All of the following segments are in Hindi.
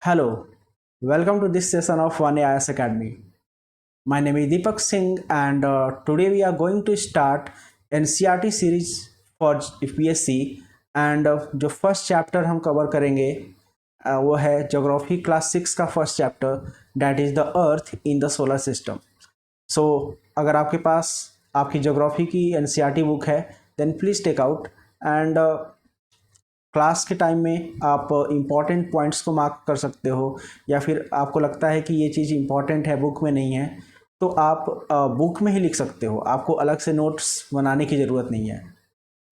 Hello, welcome to this session of One IS Academy. My name is Deepak Singh, and today we are going to start NCERT series for PSC. And जो फर्स्ट चैप्टर हम कवर करेंगे वो है ज्योग्राफी क्लास 6 का first chapter, that is the earth in the solar system. So अगर आपके पास आपकी ज्योग्राफी की NCERT बुक है then please take out and class के टाइम में आप इम्पॉर्टेंट पॉइंट्स को मार्क कर सकते हो, या फिर आपको लगता है कि ये चीज़ इम्पॉर्टेंट है बुक में नहीं है तो आप बुक में ही लिख सकते हो, आपको अलग से नोट्स बनाने की ज़रूरत नहीं है.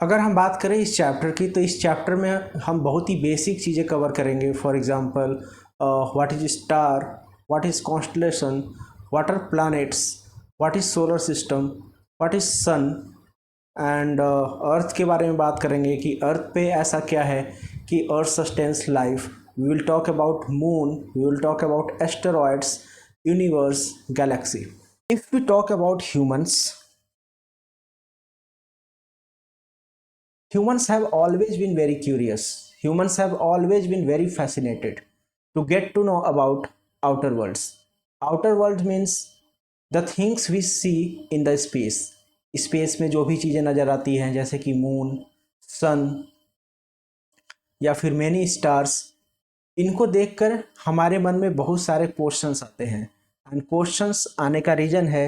अगर हम बात करें इस चैप्टर की तो इस चैप्टर में हम बहुत ही बेसिक चीज़ें कवर करेंगे. For example what is star, what is constellation, what are planets, what is solar system, what is sun and earth के बारे में बात करेंगे कि अर्थ पे ऐसा क्या है कि earth sustains life. We will talk about moon, we will talk about asteroids, universe, galaxy. If we talk about humans have always been very curious. Humans have always been very fascinated to get to know about outer worlds. Outer world means the things we see in the space. Space में जो भी चीज़ें नज़र आती हैं जैसे कि मून, सन या फिर मेनी स्टार्स, इनको देखकर हमारे मन में बहुत सारे क्वेश्चंस आते हैं. एंड क्वेश्चंस आने का रीज़न है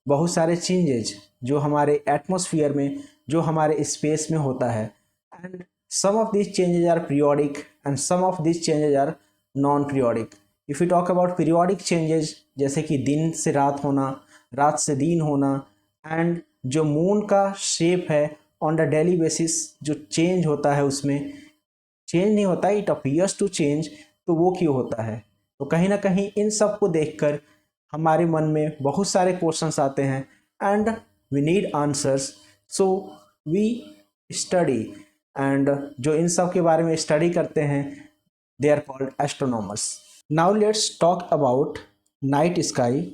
बहुत सारे चेंजेज जो हमारे एटमॉस्फेयर में, जो हमारे स्पेस में होता है. And some of this changes are periodic and some of this changes are non periodic. If you talk about periodic changes जैसे कि दिन से रात होना, रात से दिन होना, एंड जो मून का शेप है ऑन द डेली बेसिस जो चेंज होता है, उसमें चेंज नहीं होता, इट अपीयर्स टू चेंज. तो वो क्यों होता है? तो कहीं ना कहीं इन सब को देखकर हमारे मन में बहुत सारे क्वेश्चंस आते हैं and we need answers. So we study, and जो इन सब के बारे में स्टडी करते हैं they are called astronomers. Now let's talk about night sky.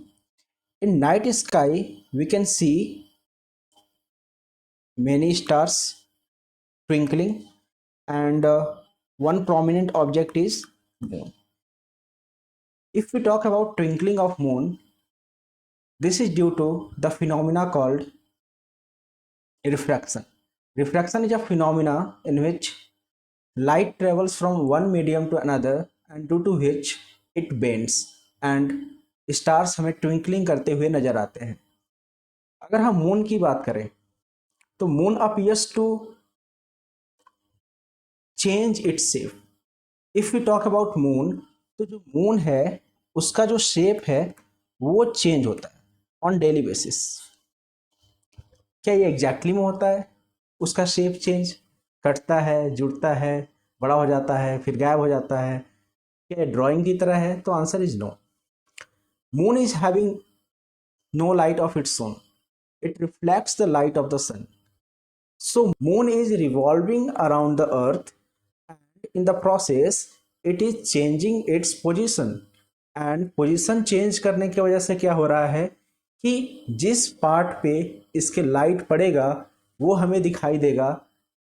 In night sky we can see many stars twinkling, and one prominent object is moon. If we talk about twinkling of moon, this is due to the phenomena called refraction. Refraction is a phenomena in which light travels from one medium to another and due to which it bends and stars हमें twinkling करते हुए नजर आते हैं. अगर हम मून की बात करें तो moon appears to change its shape. If you talk about moon, तो जो मून है उसका जो शेप है वो चेंज होता है ऑन डेली बेसिस. क्या ये एग्जैक्टली में होता है? उसका शेप चेंज कटता है, जुड़ता है, बड़ा हो जाता है, फिर गायब हो जाता है. क्या ड्राइंग की तरह है? तो answer is no. Moon is having no light of its own, it reflects the light of the sun. So moon is revolving around the earth, in the process it is changing its position. And position change करने की वजह से क्या हो रहा है कि जिस पार्ट पे इसके लाइट पड़ेगा वो हमें दिखाई देगा,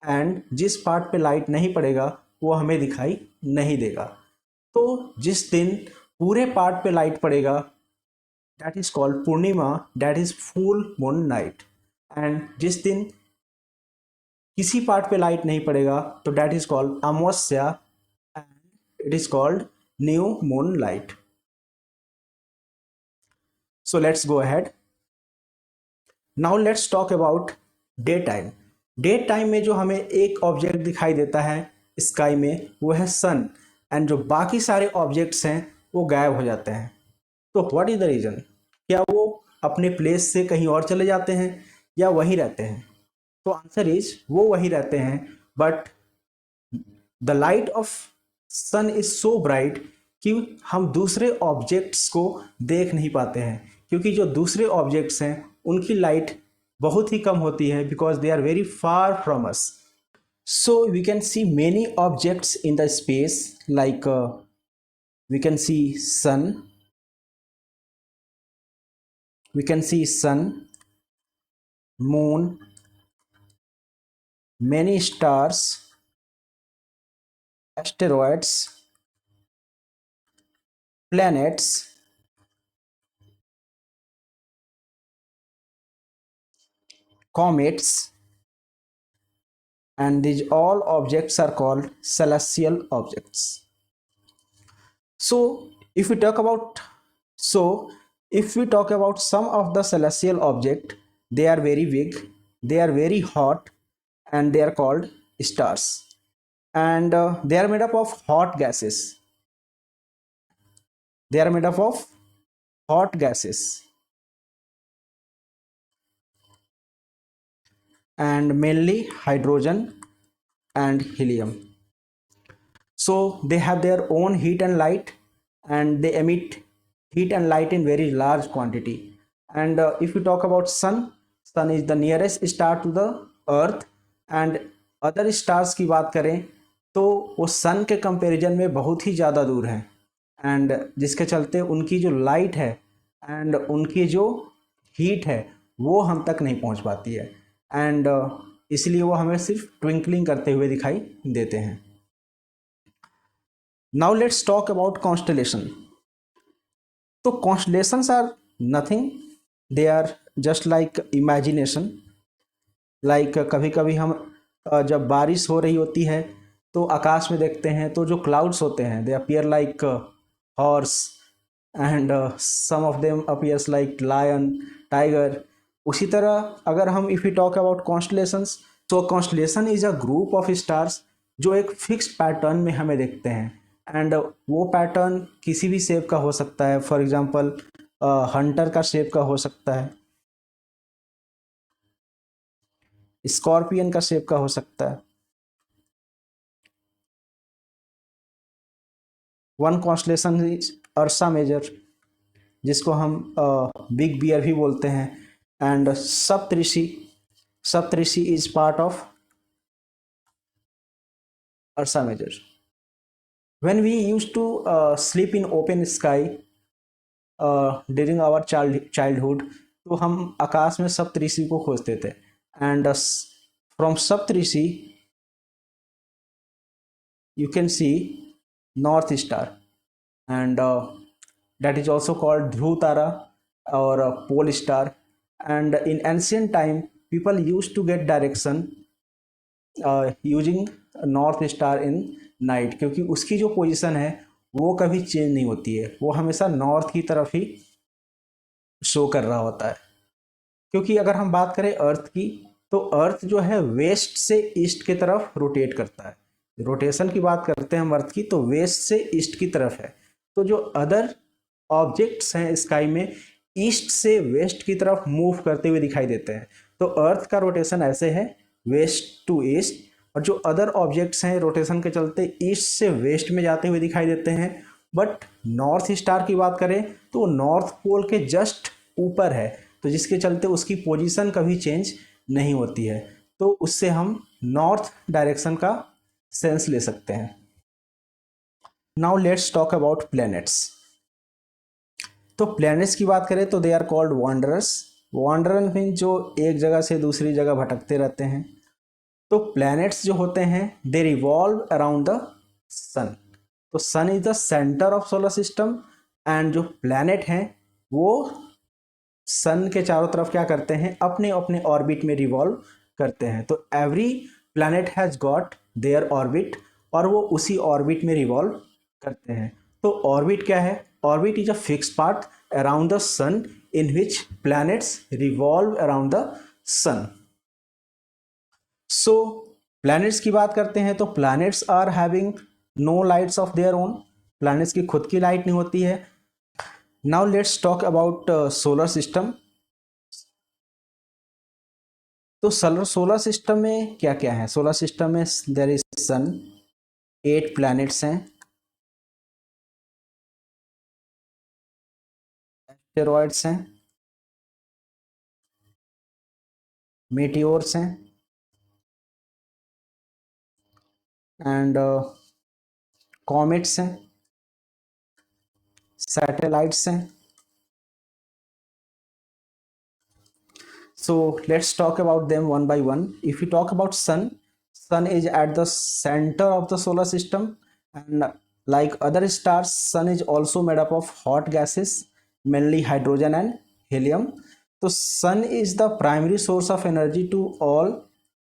एंड जिस पार्ट पे लाइट नहीं पड़ेगा वो हमें दिखाई नहीं देगा. तो जिस दिन पूरे पार्ट पे लाइट पड़ेगा that is called Purnima, that is full moon night. And जिस दिन किसी पार्ट पे लाइट नहीं पड़ेगा तो date is called Amavasya and it is called new moon light. So let's go ahead. Now let's talk about day time. Day time में जो हमें एक ऑब्जेक्ट दिखाई देता है स्काई में वो है सन, एंड जो बाकी सारे ऑब्जेक्ट्स हैं वो गायब हो जाते हैं. तो व्हाट इज द रीज़न? क्या वो अपने प्लेस से कहीं और चले जाते हैं या वहीं रहते हैं? तो आंसर इज वो वहीं रहते हैं, but the light of sun is so bright कि हम दूसरे ऑब्जेक्ट्स को देख नहीं पाते हैं, क्योंकि जो दूसरे ऑब्जेक्ट्स हैं उनकी लाइट बहुत ही कम होती है because they are very far from us. So we can see many objects in the space like we can see sun, we can see sun, moon, many stars, asteroids, planets, comets, and these all objects are called celestial objects. So if we talk about so if we talk about some of the celestial object, they are very big, they are very hot, and they are called stars. And they are made up of hot gases. They are made up of hot gases and mainly hydrogen and helium. So they have their own heat and light, and they emit heat and light in very large quantity. And if you talk about sun is the nearest star to the earth. And other stars की बात करें तो वो सन के कंपैरिजन में बहुत ही ज़्यादा दूर है, एंड जिसके चलते उनकी जो लाइट है एंड उनकी जो हीट है वो हम तक नहीं पहुंच पाती है, एंड इसलिए वो हमें सिर्फ ट्विंकलिंग करते हुए दिखाई देते हैं. Now let's talk about constellation. So constellations are nothing, they are just like imagination. Like कभी कभी हम जब बारिश हो रही होती है तो आकाश में देखते हैं तो जो क्लाउड्स होते हैं they appear like horse, and some of them appears like lion, tiger. उसी तरह अगर हम if you talk about constellations, तो constellation is a group of stars जो एक फिक्स पैटर्न में हमें देखते हैं, एंड वो पैटर्न किसी भी शेप का हो सकता है. फॉर एग्जांपल हंटर का शेप का हो सकता है, स्कॉर्पियन का शेप का हो सकता है. One constellation is Ursa Major, जिसको हम बिग बियर भी बोलते हैं, and Saptarishi is part of Ursa Major. When we used to sleep in open sky during our childhood, तो हम आकाश में सप्तऋषि को खोजते थे, and from Saptarishi you can see north star, and that is also called Dhruv Tara or pole star. And in ancient time people used to get direction using north star in night, क्योंकि उसकी जो पोजीशन है वो कभी चेंज नहीं होती है, वो हमेशा नॉर्थ की तरफ ही शो कर रहा होता है. क्योंकि अगर हम बात करें अर्थ की, तो अर्थ जो है वेस्ट से ईस्ट की तरफ रोटेट करता है. रोटेशन की बात करते हैं हम अर्थ की, तो वेस्ट से ईस्ट की तरफ है. तो जो अदर ऑब्जेक्ट्स हैं स्काई में ईस्ट से वेस्ट की तरफ मूव करते हुए दिखाई देते हैं. तो अर्थ का रोटेशन ऐसे है, वेस्ट टू ईस्ट, और जो अदर ऑब्जेक्ट्स हैं रोटेशन के चलते ईस्ट से वेस्ट में जाते हुए दिखाई देते हैं. बट नॉर्थ स्टार की बात करें तो वो नॉर्थ पोल के जस्ट ऊपर है, तो जिसके चलते उसकी पोजीशन कभी चेंज नहीं होती है. तो उससे हम नॉर्थ डायरेक्शन का सेंस ले सकते हैं. Now let's talk about planets. तो प्लैनेट्स की बात करें तो they are called wanderers. Wanderer mean जो एक जगह से दूसरी जगह भटकते रहते हैं. तो प्लैनेट्स जो होते हैं they revolve around the sun. तो sun is the centre of solar system, and जो प्लैनेट हैं वो सन के चारों तरफ क्या करते हैं, अपने अपने ऑर्बिट में रिवॉल्व करते हैं. तो every planet has got their orbit, और वो उसी ऑर्बिट में रिवॉल्व करते हैं. तो ऑर्बिट क्या है, orbit is a fix path around the sun in which planets revolve around the sun. So planets की बात करते हैं तो planets are having no lights of their own. Planets की खुद की लाइट नहीं होती है. Now let's talk about solar system. तो सोलर सिस्टम में क्या क्या है. सोलर सिस्टम में देयर इज सन, 8 प्लैनेट्स हैं, एस्टेरॉइड्स हैं, मेटियोर्स हैं, एंड कॉमेट्स हैं, सैटेलाइट्स हैं. So let's talk about them one by one. If you talk about sun is at the center of the solar system, and Like other stars, sun is also made up of hot gases, mainly hydrogen and helium. तो sun is the primary source of energy to all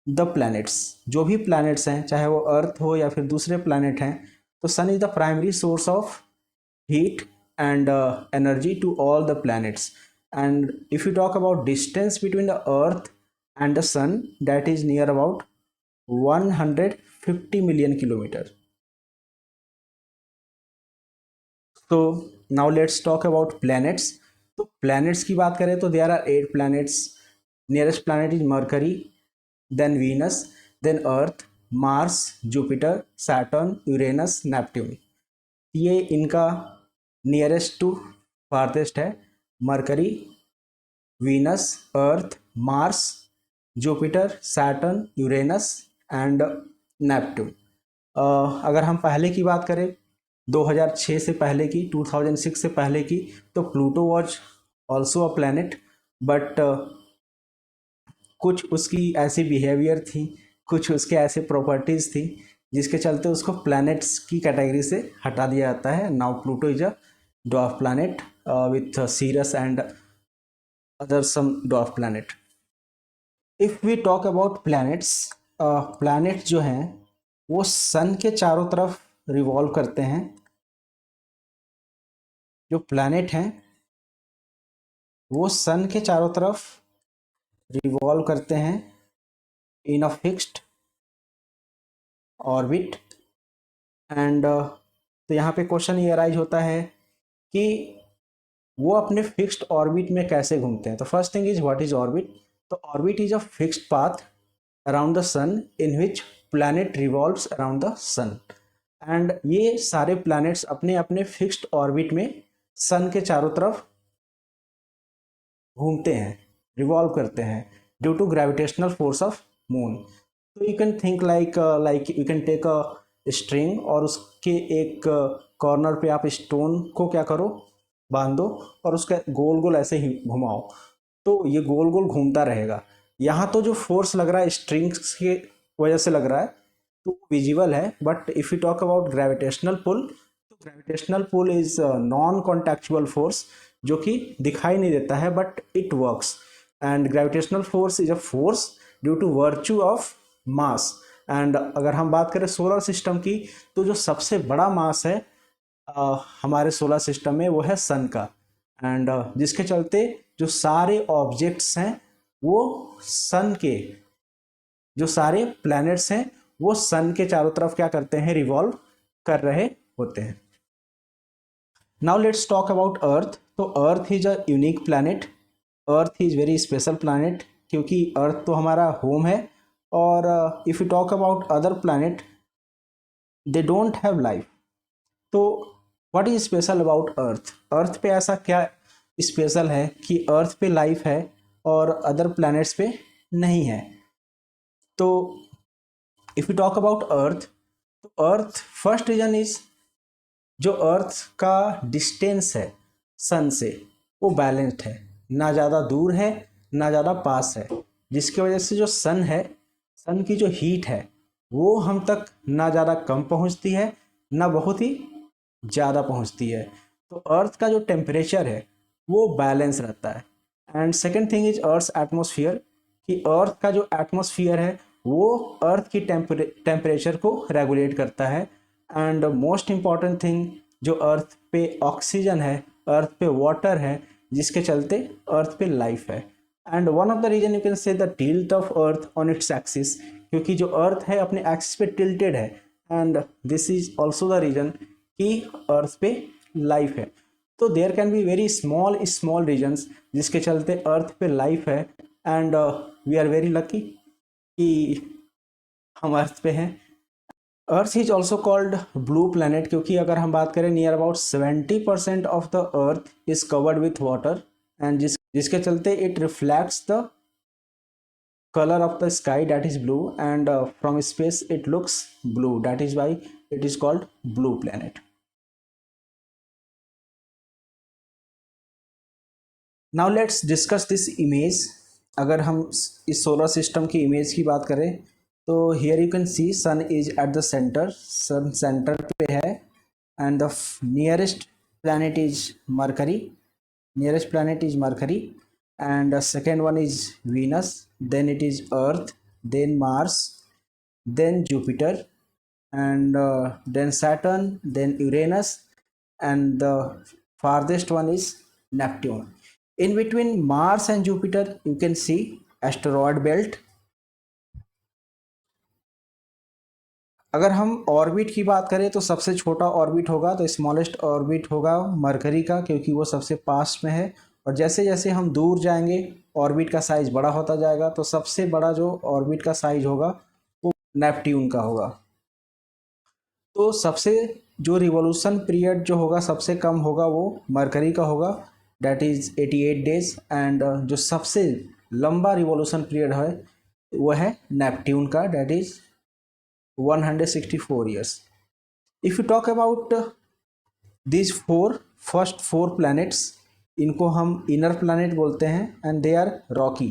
the planets. जो भी planets हैं, चाहे वो अर्थ हो या फिर दूसरे planet हैं, तो sun is the primary source of heat and energy to all the planets. And if you talk about distance between the earth and the sun, that is near about 150 million kilometers. तो now let's talk about planets. तो प्लैनेट्स की बात करें तो there are 8 planets. Nearest planet is Mercury, then Venus, then Earth, Mars, Jupiter, Saturn, Uranus, Neptune. ये इनका नियरेस्ट टू फारदेस्ट है. Mercury, Venus, Earth, Mars, Jupiter, Saturn, Uranus and Neptune. अगर हम पहले की बात करें 2006 से पहले की, 2006 से पहले की, तो Pluto was also a planet, but कुछ उसकी ऐसी बिहेवियर थी, कुछ उसके ऐसे प्रॉपर्टीज़ थी जिसके चलते उसको प्लैनेट्स की कैटेगरी से हटा दिया जाता है. Now Pluto is a dwarf planet with Ceres and other some dwarf planet. If we talk about planets, planet जो हैं वो सन के चारों तरफ रिवॉल्व करते हैं. जो प्लैनेट हैं वो सन के चारों तरफ रिवॉल्व करते हैं इन अ फिक्स्ड ऑर्बिट. एंड तो यहाँ पे क्वेश्चन ये अराइज होता है कि वो अपने फिक्स्ड ऑर्बिट में कैसे घूमते हैं. तो first thing is what is orbit. तो orbit is a fixed path around the sun in which planet revolves around the sun. And ये सारे प्लैनेट्स अपने अपने फिक्स्ड ऑर्बिट में सन के चारों तरफ घूमते हैं, रिवॉल्व करते हैं due to gravitational force of moon. तो you can think like you can take a string और उसके एक कॉर्नर पे आप स्टोन को क्या करो, बांध दो और उसका गोल गोल ऐसे ही घुमाओ, तो ये गोल गोल घूमता रहेगा. यहाँ तो जो फोर्स लग रहा है स्ट्रिंग्स के वजह से लग रहा है तो विजिबल है, but if you talk about gravitational pull, तो gravitational pull is non contactual force जो कि दिखाई नहीं देता है but it works. And gravitational force is a force due to virtue of mass. And अगर हम बात करें सोलर सिस्टम की, तो जो सबसे बड़ा मास है हमारे सोलर सिस्टम में वो है सन का. एंड जिसके चलते जो सारे ऑब्जेक्ट्स हैं वो सन के, जो सारे प्लैनेट्स हैं वो सन के चारों तरफ क्या करते हैं, रिवॉल्व कर रहे होते हैं. Now let's talk about earth. तो earth is a unique planet. Earth is very special planet क्योंकि अर्थ तो हमारा होम है. और if you talk about other planet they don't have life. तो what is special about earth. अर्थ पे ऐसा क्या स्पेशल है कि अर्थ पे लाइफ है और अदर प्लैनेट्स पे नहीं है. तो if you talk about earth, तो अर्थ फर्स्ट रीजन इज जो अर्थ का डिस्टेंस है सन से वो बैलेंस्ड है, ना ज़्यादा दूर है ना ज़्यादा पास है, जिसकी वजह से जो सन है, सन की जो हीट है वो हम तक ना ज़्यादा कम पहुंचती है ना बहुत ही ज़्यादा पहुंचती है. तो अर्थ का जो टेम्परेचर है वो बैलेंस रहता है. And second thing is earth atmosphere, कि अर्थ का जो एटमोसफियर है वो अर्थ की टेम्परेचर को रेगुलेट करता है. एंड मोस्ट इम्पॉर्टेंट थिंग, जो अर्थ पे ऑक्सीजन है, अर्थ पे वाटर है, जिसके चलते अर्थ पे लाइफ है. And one of the reason you can say the tilt of earth on its axis, क्योंकि जो अर्थ है अपने एक्सिस पे टिल्टेड है. And this is also the reason कि अर्थ पे लाइफ है. तो there can be very small small reasons जिसके चलते अर्थ पे लाइफ है. And we are very lucky कि हम अर्थ पे हैं. Earth is also called blue planet क्योंकि अगर हम बात करें near about 70% of the earth is covered with water. And जिसके चलते it reflects the colour of the sky that is blue. And from space it looks blue, that is why it is called blue planet. Now let's discuss this image. अगर हम इस सोलर सिस्टम की इमेज की बात करें तो here you can see sun is at the center. Sun center पे है and the nearest planet is Mercury. Nearest planet is Mercury, and the second one is Venus. Then it is Earth. Then Mars. Then Jupiter, and then Saturn. Then Uranus, and the farthest one is Neptune. In between Mars and Jupiter, you can see asteroid belt. अगर हम ऑर्बिट की बात करें तो सबसे छोटा ऑर्बिट होगा तो स्मॉलेस्ट ऑर्बिट होगा मरकरी का, क्योंकि वो सबसे पास में है। और जैसे जैसे हम दूर जाएंगे ऑर्बिट का साइज बड़ा होता जाएगा, तो सबसे बड़ा जो ऑर्बिट का साइज होगा वो नेपट्यून का होगा। तो सबसे जो रिवॉल्यूशन पीरियड जो होगा सबसे कम होगा वो मरकरी का होगा, डेट इज़ 88 डेज। एंड जो सबसे लंबा रिवॉल्यूशन पीरियड है वो है नेपट्यून का, that is 164 years. If you talk about these first four planets, इनको हम इनर प्लैनेट बोलते हैं एंड दे आर रॉकी,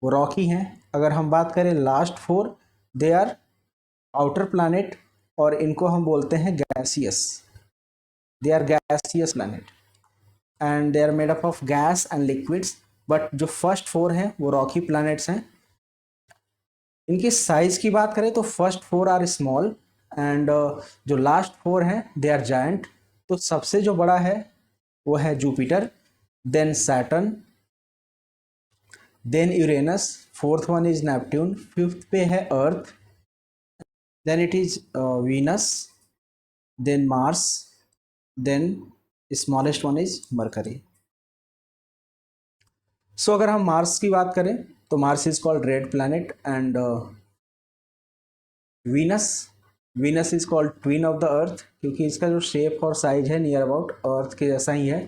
वो रॉकी हैं। अगर हम बात करें last four, they are outer planet और इनको हम बोलते हैं gaseous, they are gaseous planet and they are made up of gas and liquids. But जो फर्स्ट फोर हैं वो रॉकी प्लैनेट्स हैं। इनकी साइज की बात करें तो first four are small and जो लास्ट फोर हैं दे आर जायंट। तो सबसे जो बड़ा है वो है Jupiter, then Saturn, then Uranus, fourth one is Neptune, fifth पे है Earth, then it is Venus, then Mars, then smallest one is Mercury. So अगर हम मार्स की बात करें तो Mars is called red planet and Venus is called twin of the earth, क्योंकि इसका जो शेप और साइज है नियर अबाउट अर्थ के जैसा ही है।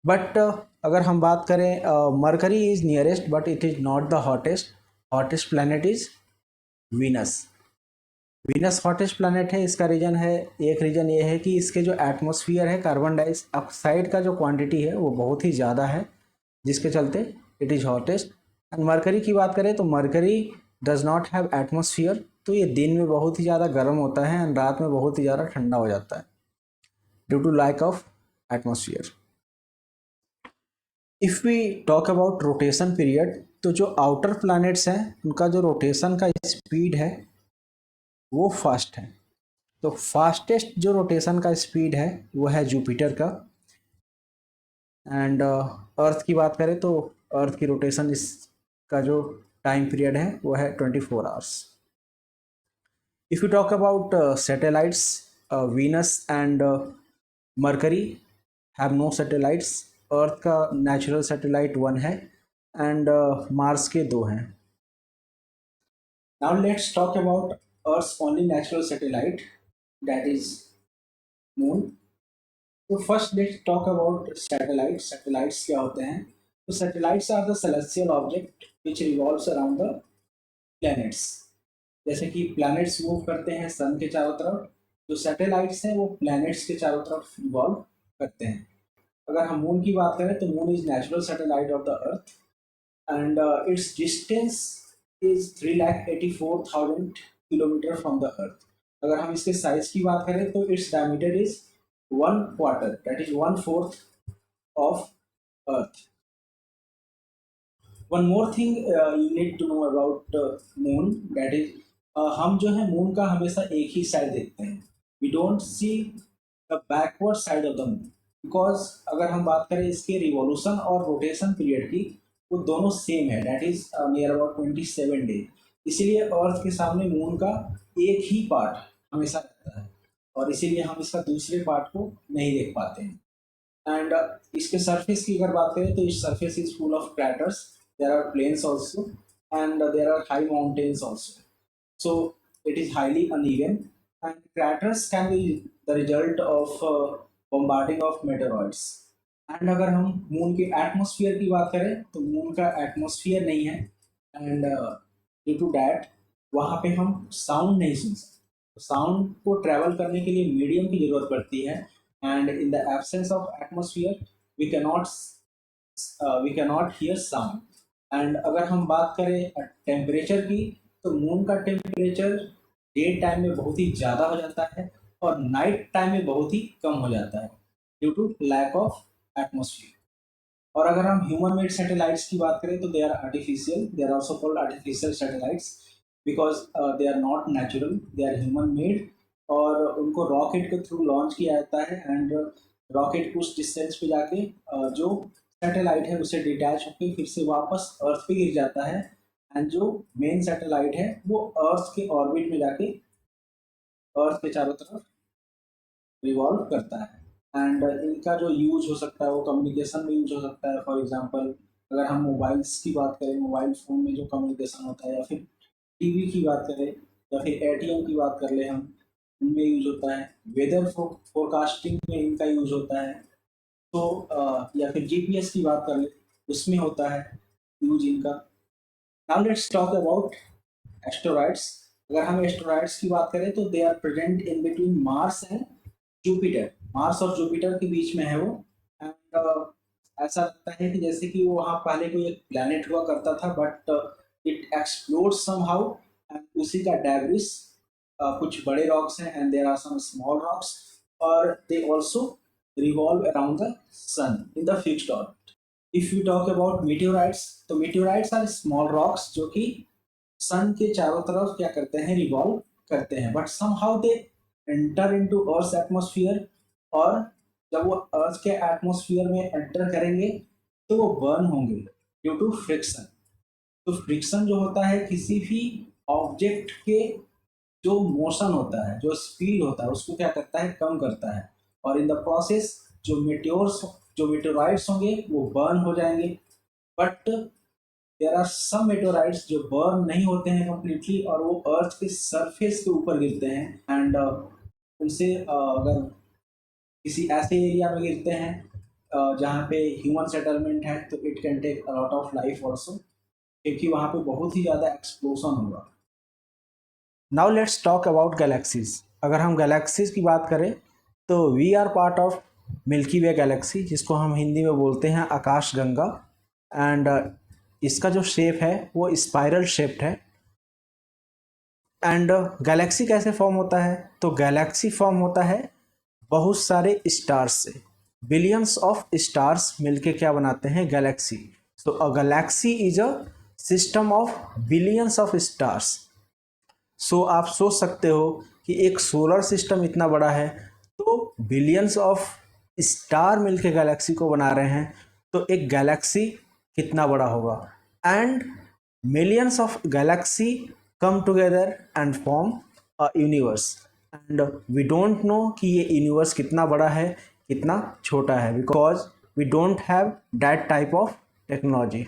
बट अगर हम बात करें mercury is nearest but it is not the hottest planet is Venus. Venus hottest planet है, इसका रीजन है, एक रीजन ये है कि इसके जो एटमॉस्फेयर है कार्बन डाइऑक्साइड का जो क्वांटिटी है वो बहुत ही ज़्यादा है, जिसके चलते it is hottest. And mercury की बात करें तो mercury does not have atmosphere, तो ये दिन में बहुत ही ज़्यादा गर्म होता है एंड रात में बहुत ही ज़्यादा ठंडा हो जाता है due to lack of atmosphere. If we talk about rotation period, तो जो आउटर प्लैनेट्स हैं उनका जो रोटेशन का स्पीड है वो फास्ट है। तो फास्टेस्ट जो रोटेशन का स्पीड है वो है जुपिटर का। एंड अर्थ की बात करें तो अर्थ की रोटेशन इसका जो टाइम पीरियड है वो है 24 hours. If you talk about satellites, Venus and Mercury have no satellites. Earth का नेचुरल सैटेलाइट 1 है एंड मार्स के 2 हैं। Now let's talk about earth's only natural satellite, that is moon. तो first let's talk about satellites. Satellites क्या होते हैं? तो satellites are the celestial object which revolves around the planets. जैसे कि प्लैनेट्स मूव करते हैं सन के चारों तरफ, जो सैटेलाइट्स हैं वो प्लैनेट्स के चारों तरफ रिवॉल्व करते हैं। अगर हम मून की बात करें तो moon is natural satellite of the earth and it's distance is 3,84,000 kilometre from the earth. अगर हम इसके साइज की बात करें तो its diameter is 1/4, that is 1/4 of Earth. One more thing you need to know about moon, that is हम जो है मून का हमेशा एक ही साइड देखते हैं। We don't see the backward side of the moon because अगर हम बात करें इसके रिवॉल्यूशन और रोटेशन पीरियड की, वो दोनों सेम है, that is near about 27 days। इसीलिए अर्थ के सामने मून का एक ही पार्ट हमेशा रहता है और इसीलिए हम इसका दूसरे पार्ट को नहीं देख पाते हैं। एंड इसके सरफेस की अगर बात करें तो इस surface is full of craters, there are plains also and there are high mountains also, so it is highly uneven and craters can be the result of bombarding of meteoroids. And अगर हम मून के एटमॉस्फेयर की बात करें तो मून का एटमॉस्फेयर नहीं है एंड ड्यू टू डैट वहाँ पे हम साउंड नहीं सुन सकते। साउंड को ट्रैवल करने के लिए मीडियम की जरूरत पड़ती है and in the absence of atmosphere we can not hear sound. And अगर हम बात करें टेम्परेचर की तो मून का टेम्परेचर डे टाइम में बहुत ही ज़्यादा हो जाता है और नाइट टाइम में बहुत ही कम हो जाता है due to lack of atmosphere. और अगर हम ह्यूमन मेड सैटेलाइट्स की बात करें तो they are artificial, they are also called artificial satellites because they are not natural, they are human made. और उनको रॉकेट के थ्रू लॉन्च किया जाता है एंड रॉकेट कुछ डिस्टेंस पे जाके जो सैटेलाइट है उसे डिटैच होकर फिर से वापस अर्थ पे गिर जाता है एंड जो मेन सैटेलाइट है वो अर्थ के ऑर्बिट में जाके अर्थ के चारों तरफ रिवॉल्व करता है। एंड इनका जो यूज हो सकता है वो कम्युनिकेशन में यूज हो सकता है। फॉर एग्जांपल अगर हम मोबाइल्स की बात करें, मोबाइल फ़ोन में जो कम्युनिकेशन होता है, या फिर टीवी की बात करें, या फिर एटीएम की बात कर ले हम, उनमें यूज होता है। वेदर फोरकास्टिंग में इनका यूज होता है। तो या फिर जीपीएस की बात कर ले, उसमें होता है यूज इनका। Now let's talk about asteroids. अगर हम एस्टेरॉइड्स की बात करें तो they are present in between Mars and Jupiter. Mars और जुपिटर के बीच में है वो। एंड ऐसा लगता है कि जैसे कि वो वहाँ पहले कोई एक प्लैनेट हुआ करता था, but it explode somehow and उसी का डेब्रिस कुछ बड़े रॉक्स हैं and there are some small rocks, और they also revolve around the sun in the fixed orbit. If you talk about meteorites, तो मीटियोराइट्स आर स्मॉल रॉक्स जो कि सन के चारों तरफ क्या करते हैं, रिवॉल्व करते हैं, but somehow they enter into earth atmosphere. और जब वो अर्थ के एटमॉस्फेयर में एंटर करेंगे तो वो बर्न होंगे ड्यू टू फ्रिक्शन। तो फ्रिक्शन जो होता है किसी भी ऑब्जेक्ट के जो मोशन होता है, जो स्पीड होता है, उसको क्या करता है, कम करता है। और इन द प्रोसेस जो मेटेराइट्स होंगे वो बर्न हो जाएंगे। बट देयर आर सम मेटेराइट्स जो बर्न नहीं होते हैं कम्प्लीटली, और वो अर्थ के सरफेस के ऊपर गिरते हैं। एंड उनसे अगर किसी ऐसे एरिया में गिरते हैं जहाँ पे ह्यूमन सेटलमेंट है, तो it can take a lot of life also, क्योंकि वहाँ पे बहुत ही ज़्यादा एक्सप्लोजन होगा। Now let's talk about galaxies. अगर हम गैलेक्सीज की बात करें तो we are part of Milky Way galaxy, जिसको हम हिंदी में बोलते हैं आकाश गंगा। एंड इसका जो शेप है वो स्पाइरल शेप्ड है। एंड गैलेक्सी कैसे फॉर्म होता है, तो गैलेक्सी फॉर्म होता है बहुत सारे स्टार्स से। बिलियंस ऑफ स्टार्स मिलके क्या बनाते हैं, गैलेक्सी। तो a galaxy is a system of billions of stars. So आप सोच सकते हो कि एक सोलर सिस्टम इतना बड़ा है, तो बिलियंस ऑफ स्टार मिलके गैलेक्सी को बना रहे हैं, तो एक गैलेक्सी कितना बड़ा होगा। And millions of Galaxy come together and form a universe, and we don't know कि ये यूनिवर्स कितना बड़ा है कितना छोटा है, because we don't have that type of technology.